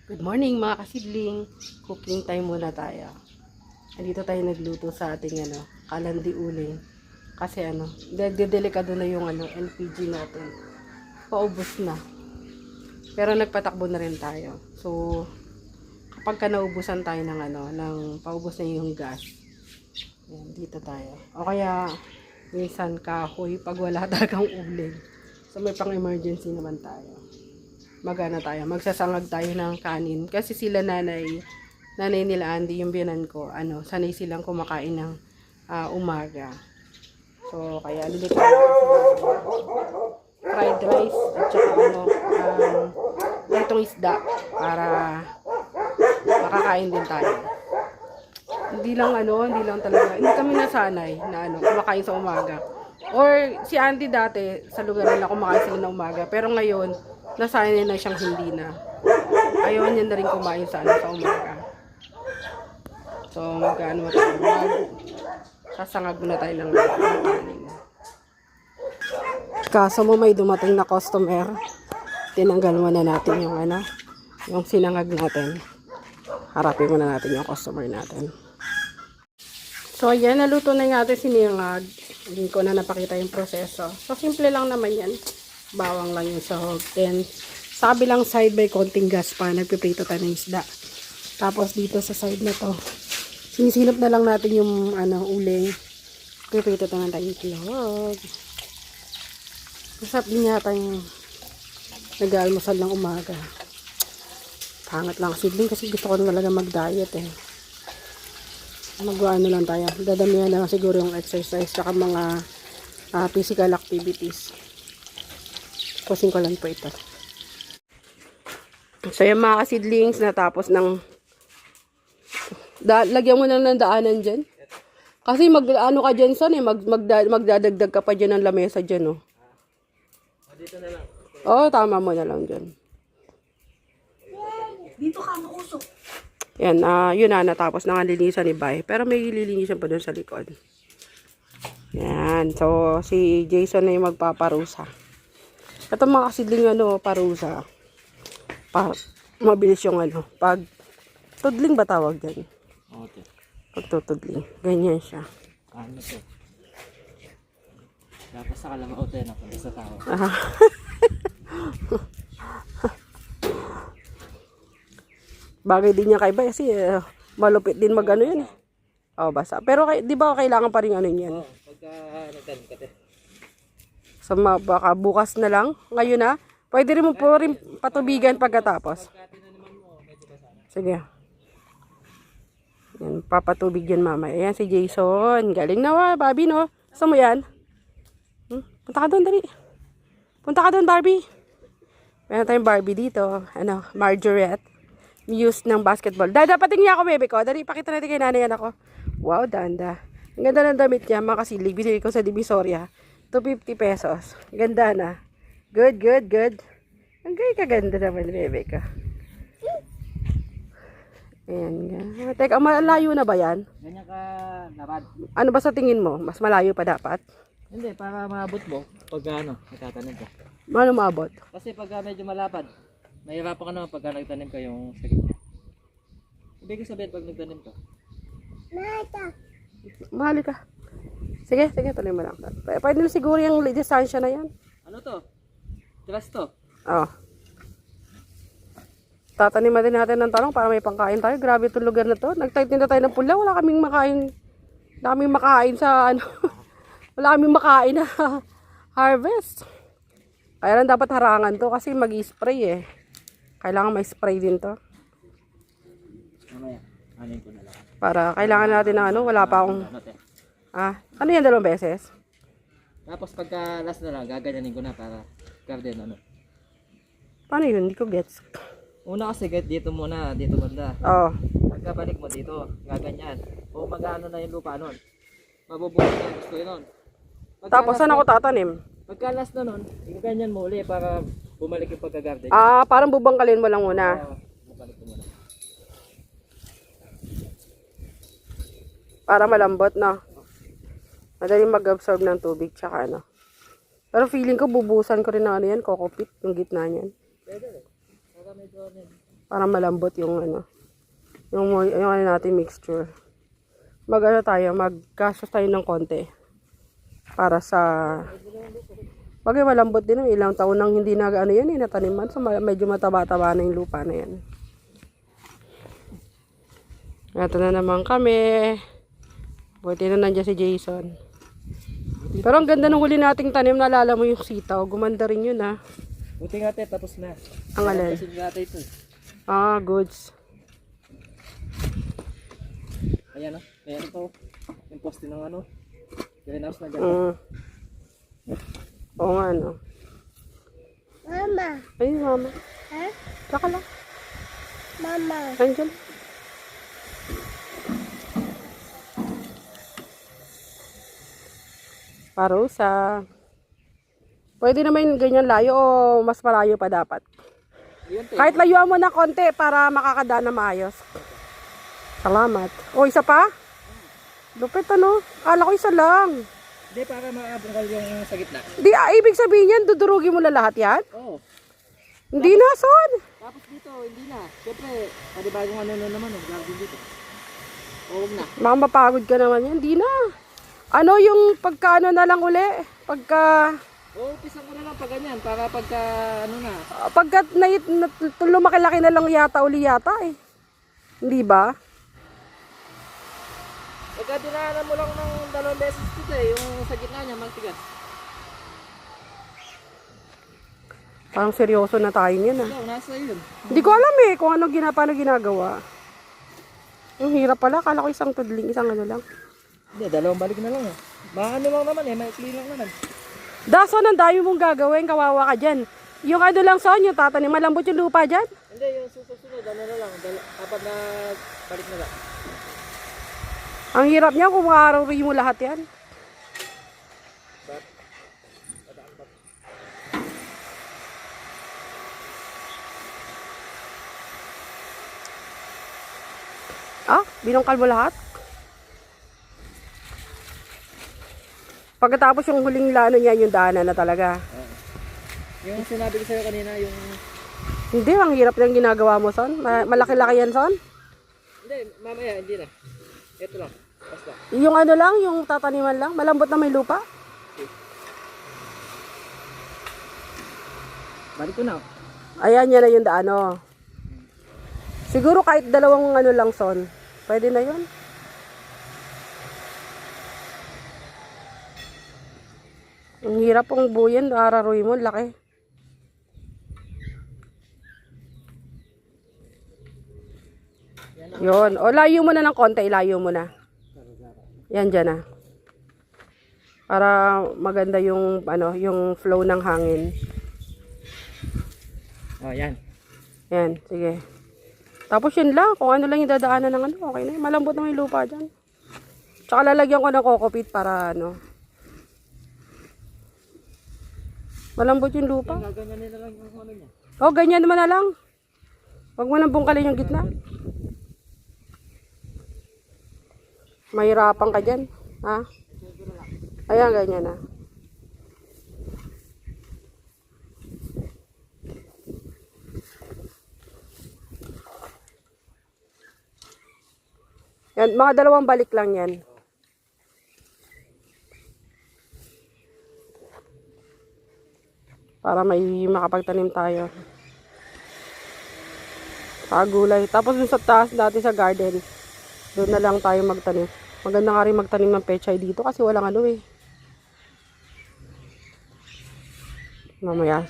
Good morning mga kasidling. Cooking time muna tayo. Andito tayo nagluto sa ating kalandi uling. Kasi delikado na yung LPG natin. Paubos na. Pero nagpatakbo na rin tayo. So kapag naubusan tayo ng paubos na yung gas. Yan, dito tayo. O kaya minsan kahoy pag wala talagang uling. So may pang emergency naman tayo. Magsasangag tayo ng kanin kasi sila nanay nila Andy, yung biyanan ko, sanay silang kumakain ng umaga. So kaya luluto ko fried rice at saka itong isda para makakain din tayo. Hindi lang talaga, hindi kami nasanay na kumakain sa umaga. Or si Andy dati sa lugar nila kumakain sila ng umaga, pero ngayon nasanay na siyang hindi na. Ayaw niya na rin kumain sa umaga. So, sasangag muna tayo ng kanin. Kaso mo may dumating na customer, tinanggal muna natin yung sinangag natin. Harapin muna natin yung customer natin. So, ayan, naluto na yung ating sinangag. Hindi ko na napakita yung proseso. So, simple lang naman yan. Bawang lang yung sahog. Then, sa kabilang side may konting gas pa. Nagpiprito tayo ng isda. Tapos, dito sa side na to, sinisilip na lang natin yung uling. Piprito tayo ng itlog. Masarap din yata yung nag-almusal ng umaga. Pangat lang sidling kasi gusto ko talaga mag-diet eh. Lang tayo. Dadamihan na lang siguro yung exercise saka mga physical activities. Pusin ko lang po ito. So yung mga kasidlings natapos ng lagyan mo na ng daanan dyan. Kasi ka dyan son magdadagdag ka pa dyan ng lamesa dyan Dito na lang. Tama mo na lang dyan. Dito ka mausok. Yan, yun natapos na nga linisan ni Bay. Pero may lilinisan pa doon sa likod. Yan, so si Jason na yung magpaparusa. Ito mga kasidling parusa. Mabilis yung pag tudling ba tawag dyan? Okay. Pag tutudling. Ganyan siya. Ano to? Dapat sa kalamao tayo na sa tao. Bagay din niya kay Bay kasi malupit din yan. Basa. Pero di ba kailangan pa rin yan? Pagka nagtanim ka te. So baka bukas na lang. Ngayon na. Pwede rin mo po rin patubigan pagkatapos. Sige. Yan, papatubig yan mamaya. Ayan si Jason. Galing na Bobby no. Gusto mo yan? Punta ka doon, dali. Punta ka doon, Barbie. Meron tayong Barbie dito. Margarette. Muse ng basketball. Dapatin niya ako, bebe ko. Dali, pakita natin kay nanay ako. Wow, danda. Ang ganda ng damit niya, mga kasilig. Binili ko sa Divisoria. 250 pesos. Ganda na. Good. Ang kaganda naman, bebe ko. Ayan nga. Teka, malayo na ba yan? Ganyan ka lapad. Ano ba sa tingin mo? Mas malayo pa dapat? Hindi, para maabot mo pag nagtatanim ka. Ano maabot? Kasi pag medyo malapad, mahirapan ka naman pagka nagtanim ka yung sakit niya. Ibig sabihin pag nagtanim ka. Mahali ka. Sige, tuloy mo lang. Pwede na siguro yung distansya na yan. Ano to? Trust to? Tataniman din natin ng talong para may pangkain tayo. Grabe itong lugar na to. Nagtitinda tayo ng pula. Wala kaming makain. Wala kaming makain sa wala kaming makain na harvest. Kaya lang dapat harangan to kasi mag-spray eh. Kailangan may spray din to. Mamaya, anin ko na lang. Para kailangan natin ng wala pa akong ano yan 2 beses? Tapos pagka last na lang, gaganyanin ko na para garden Paano yun? Hindi ko gets. Una kasi dito muna, dito banda. Pagkabalik mo dito, gaganyan. O mag-ano na yung lupa nun. Mabubuhay na yung gusto yun nun. Tapos saan ako tatanim? Pagka last na nun, gaganyan mo uli para bumalik yung pagka-garden. Parang bubangkalin mo lang muna. Bumalik mo muna. Para malambot na. Madaling mag-absorb ng tubig tsaka Pero feeling ko bubusan ko rin yan, coco peat, yung gitna niyan. Pwede rin. Para medyo Para malambot yung ano. Yung ano natin mixture. Mag-ano tayo, mag-gastos tayo ng konti. Para sa... Bagay malambot din yung ilang taon nang hindi na ano yan nataniman. So medyo mataba-taba na yung lupa na yan. Ito na naman kami. Buti na nandiyan si Jason. Pero ang ganda ng huli nating tanim, naalala mo yung sitaw. Gumanda rin yun ah. Buti nga te, tapos na. Ang alin? Kasi natin ito. Ah, goods. Ayan o, meron to. Yung poste ng ano. Greenhouse na dyan. Oo nga no. Mama. Ay, mama. Ha? Tsaka lang. Mama. Andyan. Parusa. Pwede naman yung ganyan layo o mas malayo pa dapat. Yun te. Kahit layuan mo na konti para makakadaan na maayos. Salamat. O, isa pa? Lupit ano? Kala ko isa lang. Hindi, para makabungkal yung sa gitna. Di, ibig sabihin yan, dudurugin mo na lahat yan? Oo. Hindi na, son. Tapos dito, hindi na. Siyempre, panibagong ano na naman, garden dito. Huwag na. Baka mapagod ka naman yan. Hindi na. Ano yung pagka ano na lang uli? Pagka... Umpisa ko na lang pag ganyan, para pagka ano na. Pagka lumaki-laki na lang yata uli yata eh. Hindi ba? Pagka dinaanan mo lang ng 2 beses dito yung sa gitna niya, magtigas. Parang seryoso na tayo yan ah. Ikaw, nasa yun. Hindi ko alam eh kung paano ginagawa. Ang hirap pala. Kala ko isang tudling, isang ano lang. Hindi, 2 balik na lang eh. Maano lang naman eh, maikli lang naman. Dason, ang dami mong gagawin. Kawawa ka dyan. Yung ano lang son, yung tatanim. Malambot yung lupa dyan. Hindi, yung susunod, ano na lang, 4 na balik na lang. Ang hirap niya kung makarawi mo lahat yan. Ah, binungkal mo lahat? Pagkatapos yung huling lano niya, yung daanan na talaga. Yung sinabi ko sa'yo kanina, yung... Hindi, ang hirap ng ginagawa mo, son. Malaki-laki yan, son. Hindi, mamaya, hindi na. Ito lang, basta. Yung ano lang, yung tataniman lang. Malambot na may lupa. Balik ko na. Ayan, yan na yung daano. Siguro kahit 2 ano lang, son. Pwede na yun. Ang hirap pong buyan, araroy mo, laki. Yun. O, layo mo na ng konti, layo mo na. Yan dyan na. Para maganda yung, ano, yung flow ng hangin. Oh, yan. Yan, sige. Tapos yun lang, kung ano lang yung dadaanan ng ano, okay na yun. Malambot na yung lupa dyan. Tsaka lalagyan ko ng kokopit para ano. Malambot yung lupa. Gaganyan nila lang yung ano niya. Oh, ganyan naman na lang. Huwag mo nang bungkalin yung gitna. Mahirapan ka dyan. Ha? Ayan, ganyan na. Yan, mga 2 balik lang yan. Para may makapagtanim tayo. Gulay. Tapos dun sa taas dati sa garden, doon na lang tayo magtanim. Maganda nga rin magtanim ng pechay dito kasi walang ano eh. Mamaya.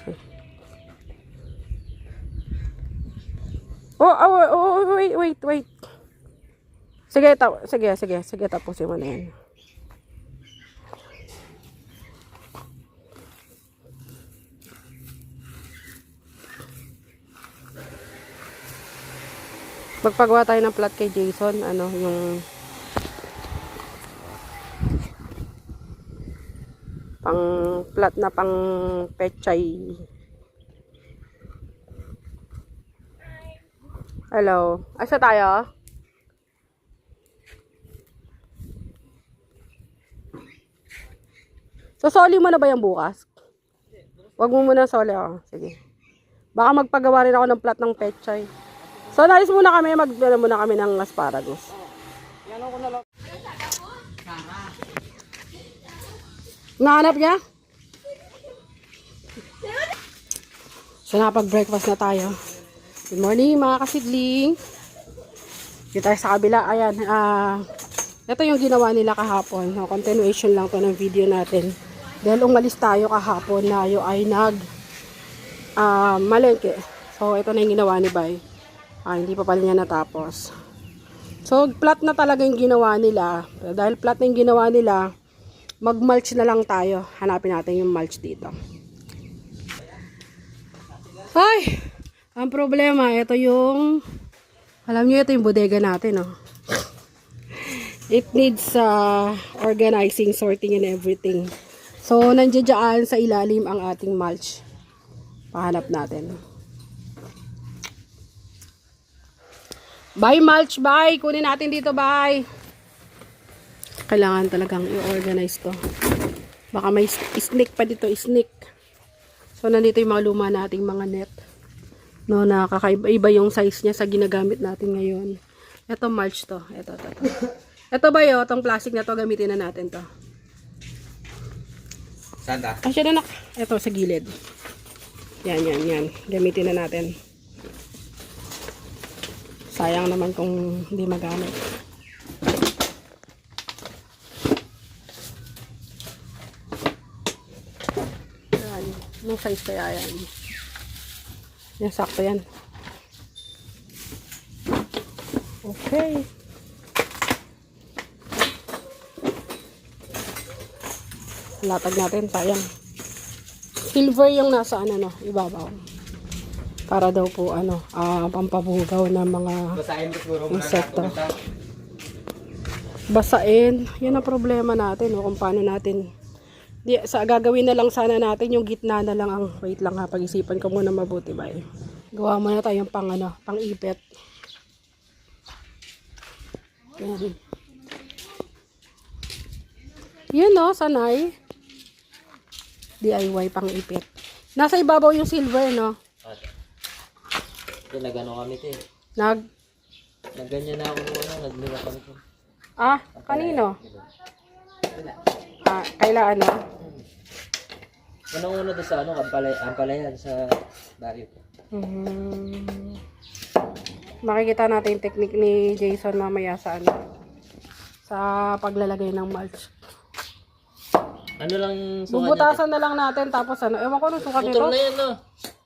Wait. Sige, tapusin mo na yan. Magpagawa tayo ng plot kay Jason, ano, yung pang plot na pang pechay. Hello. Asa tayo? Sosoli mo na ba yung bukas? Wag mo muna soli ako. Sige. Baka magpagawa rin ako ng plot ng pechay. So, nalis muna kami, magdala muna kami ng asparagus. Yan ako na lang. Nahanap niya? So, napag-breakfast na tayo. Good morning, mga kasidling. Dito tayo sa kabila. Ayan, ito yung ginawa nila kahapon. No, continuation lang to ng video natin. Dahil umalis tayo kahapon na yung ay malengke. So, ito na yung ginawa ni Bay. Hindi pa pala niya natapos. So, flat na talaga yung ginawa nila. Dahil flat na yung ginawa nila, mag-mulch na lang tayo. Hanapin natin yung mulch dito. Ay! Ang problema, ito yung, alam niyo, ito yung bodega natin, no? It needs organizing, sorting, and everything. So, nandiyan dyan sa ilalim ang ating mulch. Pahanap natin. Bye, mulch, bye! Kunin natin dito, bye! Kailangan talagang i-organize to. Baka may snake pa dito, snake. So, nandito yung mga luma nating mga net. No, nakakaiba yung size niya sa ginagamit natin ngayon. Ito, mulch to. Ito. Ito ba yun? Itong plastic na to, gamitin na natin to. Saan ka? Asya na nak. Ito, sa gilid. Yan. Gamitin na natin. Sayang naman kung hindi magamit. Yan. Anong size kaya yan? Yan, sakto yan. Okay. Latag natin, sayang. Silver yung nasa ibabaw. Para daw po pampabugaw ng mga Basahin ko siguro muna insekto. natin. Basain. Yun ang problema natin, kung paano natin. Gagawin na lang sana natin yung gitna na lang ang, wait lang ha, pag-isipan ko muna mabuti ba eh. Gawa muna tayong pang ipet. Yan. Yun no, sanay. DIY pang ipet. Nasa ibabaw yung silver, no? Ito, nag-ano kami ito eh. Nagganyan na ako nung nagmira kami ito. Kanino? Kailan ano? Unang-una doon sa Ampalayan sa barrio ko. Makikita natin yung technique ni Jason mamaya sa sa paglalagay ng mulch. Ano lang sukat niya? Bubutasan na lang natin tapos ewan ko nung sukat nito. Motor na yan no?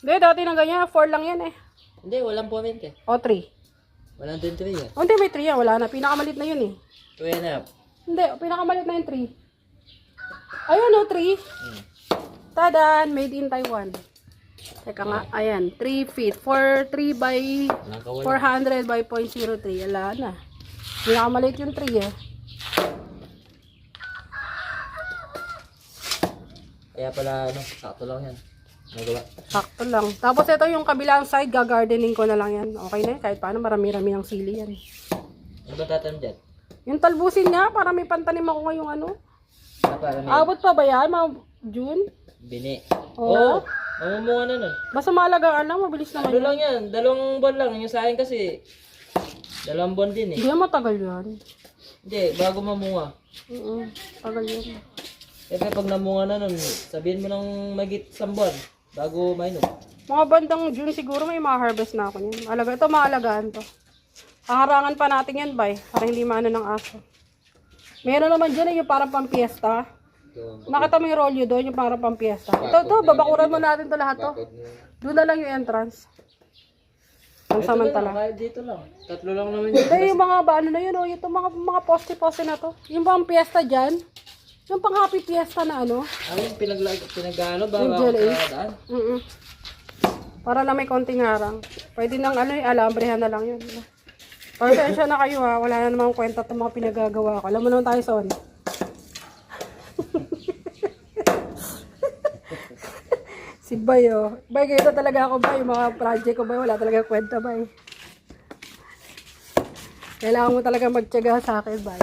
Hindi, dati nang ganyan, 4 lang yan eh. Hindi, walang puwamente. O 3. Walang 23 yan. Hindi, may 3 yan, wala na. Pinakamalit na yun eh. 2.5. Hindi, pinakamalit na yung 3. Ayun o, 3. Tadan, made in Taiwan. Teka nga, ayan, 3 feet. 3 by 400 by 0.03. Wala na. Pinakamalit yung 3 eh. Kaya pala, sakto lang yan. Nagawa. Sakto lang. Tapos ito yung kabilang side, gagardening ko na lang yan. Okay na yun, kahit paano marami-rami ng sili yan. Ano ba tatanim dyan? Yung talbusin niya, para may pantanim ako ngayong Para may Abot pa ba yan, mga June? bini. Oo. Mamumunga na nun. Basta malagaan lang, mabilis naman Ano yan. lang yan, 2 buwan lang. Yung sa akin kasi, 2 buwan din eh. Hindi matagal yan. Hindi, bago mamunga. Tagal yan. Siyempre pag namunga na nun, sabihin mo ng magit 1 buwan, bago mainom. Mga bandang June siguro may ma-harvest na ako niyan. Ito maalagaan to. Haharangan pa natin yan, bay. Para hindi maano ng aso. Meron naman dyan yung parang pampiesta. Nakita mo yung rolyo doon, yung parang pampiesta. Ito, babakuran mo natin to lahat to. Doon na lang yung entrance. Ang samantala. Kahit dito lang. 3 lang naman yun. Ito yung mga na yun, yung mga poste-poste na to. Yung pampiesta dyan. Yung pang happy fiesta na Ano yung pinag-ano ba? Yung gel Sa daan? Para lang may konting harang. Pwede nang alambrehan na lang yun. Pasensya na kayo ha. Wala na namang kwenta itong mga pinagagawa ko. Alam mo naman tayo son. Si Bayo. Bay, ganito talaga ako ba? Yung mga project ko ba? Wala talaga kwenta ba? Kailangan mo talaga magtiyaga sa akin ba?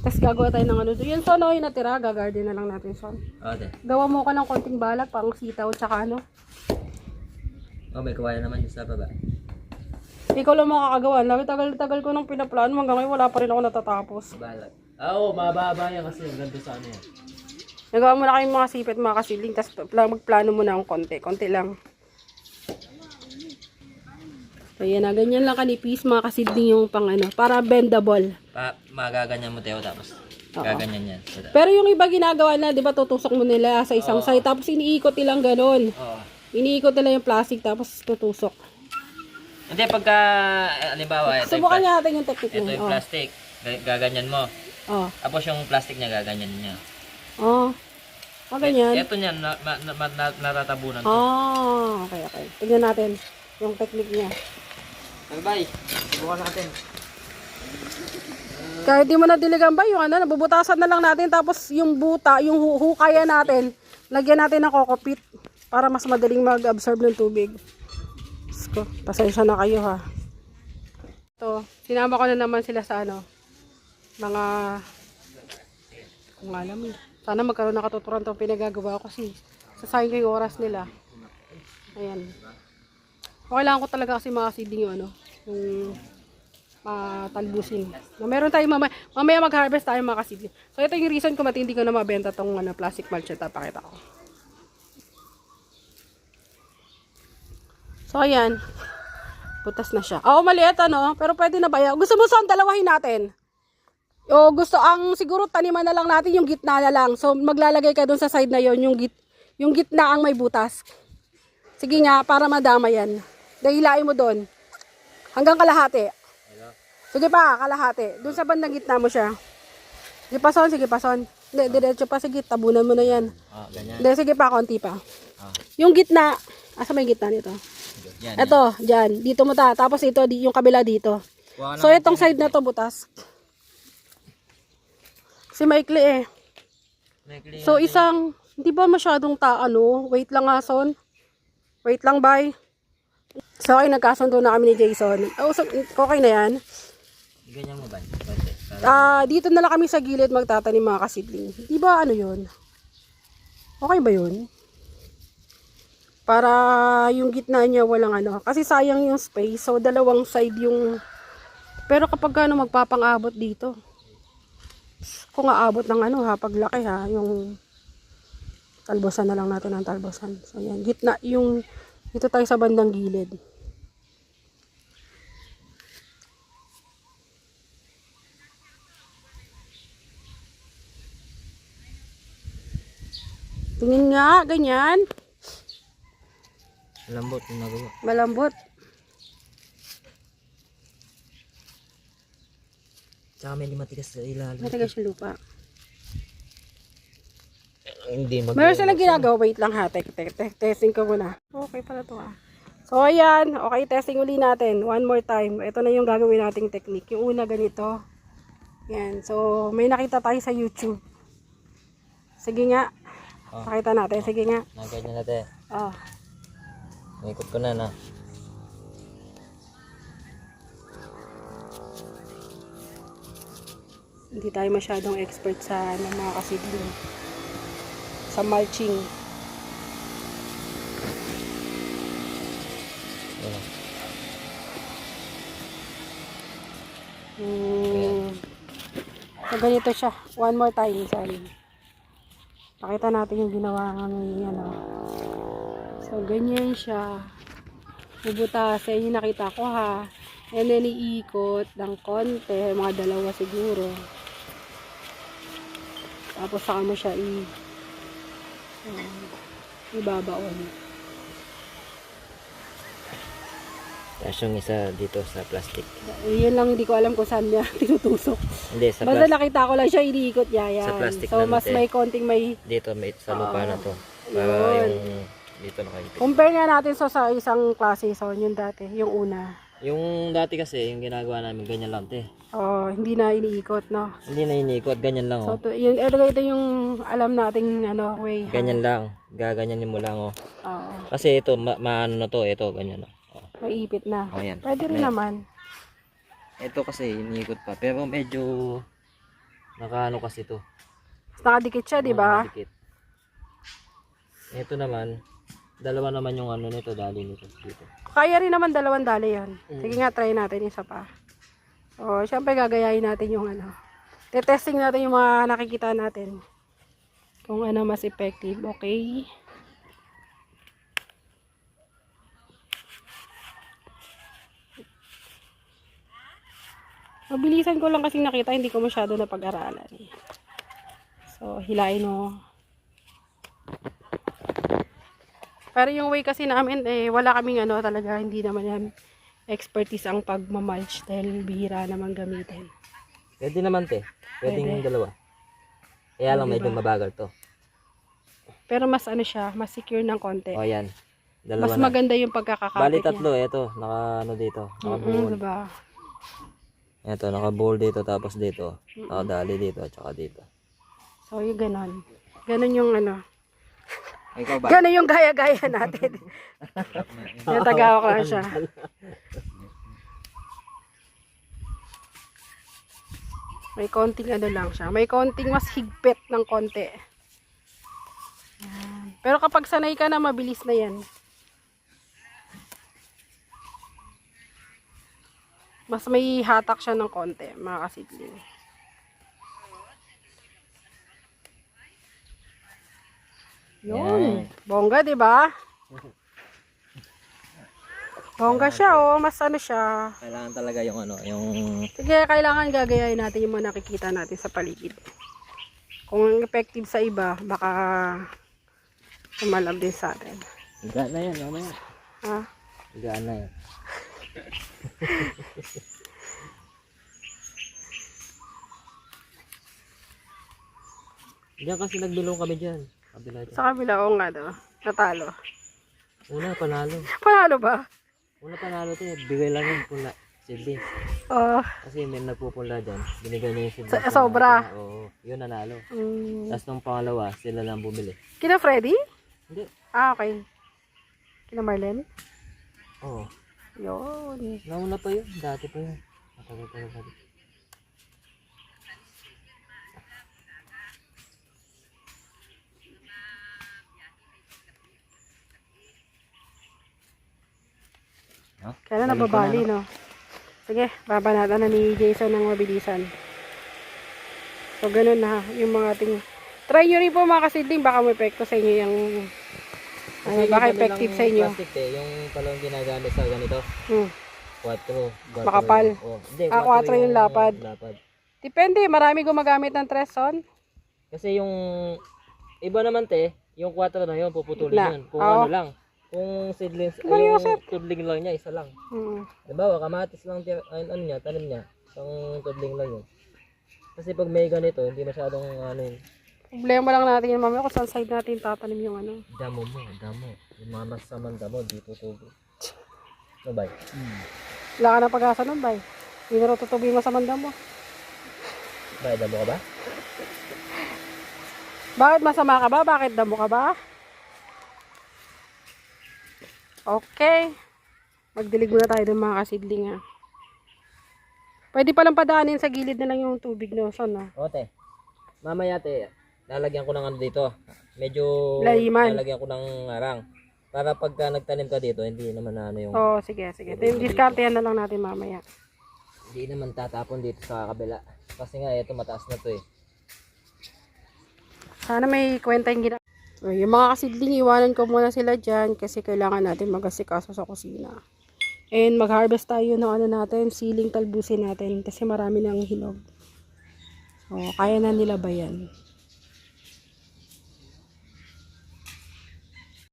Tapos gagawa tayo ng doon. Yun son, yung natira. Gagarden na lang natin son. Ate. Gawa mo ka ng konting balag, pang sitaw, tsaka Oh, may kawayan naman yung sa baba. Ikaw lang makakagawa. Tagal-tagal ko nang pinaplano. Hanggang ngayon wala pa rin ako natatapos. Balag. Oo, mababa yan kasi ganito sa ano yan. Nagawa mo na kayong mga sipit, mga kasidling. Tapos magplano mo na ang konti. Konti lang. So yan na. Ganyan lang kanipis mga kasidling yung pang ano. Para bendable. Magaganyan mo, Teo, tapos gaganyan yan. Pero yung iba ginagawa na, di ba, tutusok mo nila sa isang side, tapos iniikot nilang ganon. Oo. Iniikot nila yung plastic, tapos tutusok. Hindi, pagka, halimbawa, ito Subukan natin yung technique ito yung plastic, gaganyan mo. Oh. Tapos yung plastic niya, gaganyan niya. Oh. Oh, ganyan. Ito niyan, natatabunan to. Oh, okay, okay. Tignan natin yung technique niya. Bye-bye. Subukan natin. Kahit di mo na diligan ba, yung ano, nabubutasan na lang natin, tapos yung buta, yung hukaya natin, lagyan natin ng kokopit para mas madaling mag-absorb ng tubig. Sko, pasensya na kayo ha. Ito, sinama ko na naman sila sa ano, mga, kung alam mo, sana magkaroon ng katuturan itong pinagagawa ko kasi sasayang ko yung oras nila. Ayan. Kailangan ko talaga kasi mga seedling yung ano, yung talbusin. Meron tayong mamaya mag-harvest tayo mga kasidling. So ito yung reason kung matindi ko na mabenta tong ano, plastic mulch na pakita ko. So ayan. Butas na siya. Oo, maliit ano, pero pwede na ba yan? Gusto mo son, dalawahin natin. O gusto ang siguro taniman na lang natin yung gitna na lang. So maglalagay ka dun sa side na yon yung gitna ang may butas. Sige nga, para madama yan. Dahilain mo doon. Hanggang kalahati. Sige pa, kalahati. Doon sa bandang gitna mo siya. Sige pa, son. Sige pa, son. Hindi, diretso pa. Sige, tabunan mo na yan. Ganyan. Hindi, sige pa, konti pa. Yung gitna. Asa may gitna nito? Yan, Ito, dyan. Dito mo ta. Tapos ito, yung kabila dito. So, itong side na to butas. Kasi maikli eh. So, isang, hindi ba masyadong wait lang nga, son. Wait lang, bye. So, okay, nagkasundo na kami ni Jason. Oh, so, okay na yan. Ganyan mo ba? Dito na lang kami sa gilid magtatanim mga kasidling. Di ba ano yun? Okay ba yun? Para yung gitna niya walang ano. Kasi sayang yung space. So, dalawang side yung... Pero kapag ano, magpapang-abot dito. Kung aabot ng ano ha, paglaki ha, yung... Talbosan na lang natin ang talbosan. So, yan. Gitna yung... Dito tayo sa bandang gilid. Tingin nga, ganyan. Malambot yung nagawa. Malambot. Tsaka may matigas sa ilalim. Matigas yung lupa. Hindi Meron silang ginagawa. Wait lang ha. Testing ko muna. Okay pala to ah. So ayan. Okay, testing uli natin. One more time. Ito na yung gagawin nating technique. Yung una ganito. Yan. So may nakita tayo sa YouTube. Sige nga. Pakita natin. Sige nga. Ganyan natin. Oh. Ikot ko na na. Hindi tayo masyadong expert sa mga kasidling. Sa mulching. So ganito siya. One more time. Sorry. Pakita natin yung ginawa ng ano. So ganyan siya. Bubutasin. Yung nakita ko ha. And then iikot ng konti. Mga dalawa siguro. Tapos saka mo siya ibabaon. Tapos yung isa dito sa plastic. Yun lang hindi ko alam kung saan niya tinutusok. Hindi, sa Basta plastic. nakita ko lang siya iniikot niya yan. Sa plastic So lang mas natin. may konting may Dito, may sa lupa na to. Para Yun. yung dito nakaipit. compare nga natin sa isang klase. So yun dati, yung una. Yung dati kasi, yung ginagawa namin, ganyan lang te. Oh, hindi na iniikot, no? Hindi na inikot, ganyan lang So oh. ito yung alam nating ano way. Ganyan lang, gaganyanin mo lang oh. Oo. Kasi ito, maano na to, ito, ganyan oh. May ipit na. Oh, yan. Pwede rin naman. Ito kasi, inikot pa. Pero medyo, nakaano kasi to. Nakadikit siya, di ba? Nakadikit. Ito naman, Dalawa naman yung ano nito, dali nito dito. Kaya rin naman 2 dali yan. Sige nga, try natin isa pa. So, syempre gagayahin natin yung ano. Tetesting natin yung mga nakikita natin. Kung ano mas effective. Okay. Mabilisan ko lang kasi nakita, hindi ko masyado na pag-aralan. So, hilain mo. Pero yung way kasi namin, wala kaming ano talaga, hindi naman yan expertise ang pagmamulch dahil bihira naman gamitin. Pwede naman te. Pwedeng Pwede. yung dalawa. Kaya lang medyo Diba? mabagal to. Pero mas ano siya, mas secure ng konti. O yan. Dalawa Mas na. maganda yung pagkakakapit Bali niya. 3, eto. Naka ano dito. Naka-bull. Diba? Eto, naka-bull dito tapos dito. Naka-dali dito at saka dito. So, yung ganon. Ganon yung ano. Ikaw ba? Ganon yung gaya-gaya natin. Yung tagawa ko lang siya. May konting ano lang siya. May konting mas higpit ng konti. Yan. Pero kapag sanay ka na, mabilis na yan. Mas may hatak siya ng konti, mga kasidling. Yun. Bongga, di ba? Bongga siya, oh. Mas ano siya. Kailangan talaga yung ano, yung... Sige, kailangan gagayahin natin yung mga nakikita natin sa paligid. Kung effective sa iba, baka tumalab din sa atin. Higaan na yan, mamaya. Ha? Higaan na yan. Diyan kasi nagbilong kami dyan. Kabila dyan. Sa kabila, oo nga daw. Natalo. Una, panalo. Panalo ba? Una panalo to, bigay lang yung pula. Sidley. Oo. Kasi may nagpupula dyan. Binigay niya yung sidley. Sobra. Oo, yun nanalo. Mm. Tapos nung pangalawa, sila lang bumili. Kina Freddy? Hindi. Ah, okay. Kina Marlene? Oo. Yun. Nauna pa yun. Dati pa yun. Matagal-tagal pa rin. Kaya na nababali, no? Sige, babanatan na ni Jason ng mabilisan. So, ganun na yung mga ating... Try nyo rin po mga kasidling, baka may epekto sa inyo yung... Ano, baka effective sa inyo. Plastic yung palang ginagamit sa ganito. 4. Makapal. Oh, hindi, 4 yung lapad. lapad. Depende, marami gumagamit ng Tresson. Kasi yung iba naman yung 4 na yun, puputulin Na. yun. Kung Oo. ano lang. Kung seedlings, Mario, yung tudling lang niya, isa lang. Diba, kamatis lang, ano niya, tanim niya. Isang tudling lang yun. Kasi pag may ganito, hindi masyadong ano yun. Problema lang natin yun mamaya kung saan side natin tatanim yung ano. Damo mo, damo. Yung mga masamang damo, di tutubo. Ano ba? Wala ka ng pag-asa nun, bay. Hindi na rin tutubi mo sa manda mo. Ba, damo ka ba? Bakit masama ka ba? Bakit damo ka ba? Okay. Magdilig muna tayo ng mga kasidling, ha. Pwede palang padaanin sa gilid na lang yung tubig, no? Saan, no? Ote. Mamaya lalagyan ko ng ano dito. Medyo Lahiman. lalagyan ko ng arang. Para pagka nagtanim ka dito, hindi naman na ano yung... Oo, sige, sige. Diskartehan na lang natin mamaya. Hindi naman tatapon dito sa kabila. Kasi nga, ito mataas na to eh. Sana may kwenta yung ginagawa. So, yung mga kasidling, iwanan ko muna sila dyan kasi kailangan natin mag-asikaso sa kusina. And mag-harvest tayo ng ano natin, siling talbusin natin kasi marami nang hinog. So, kaya na nila ba yan?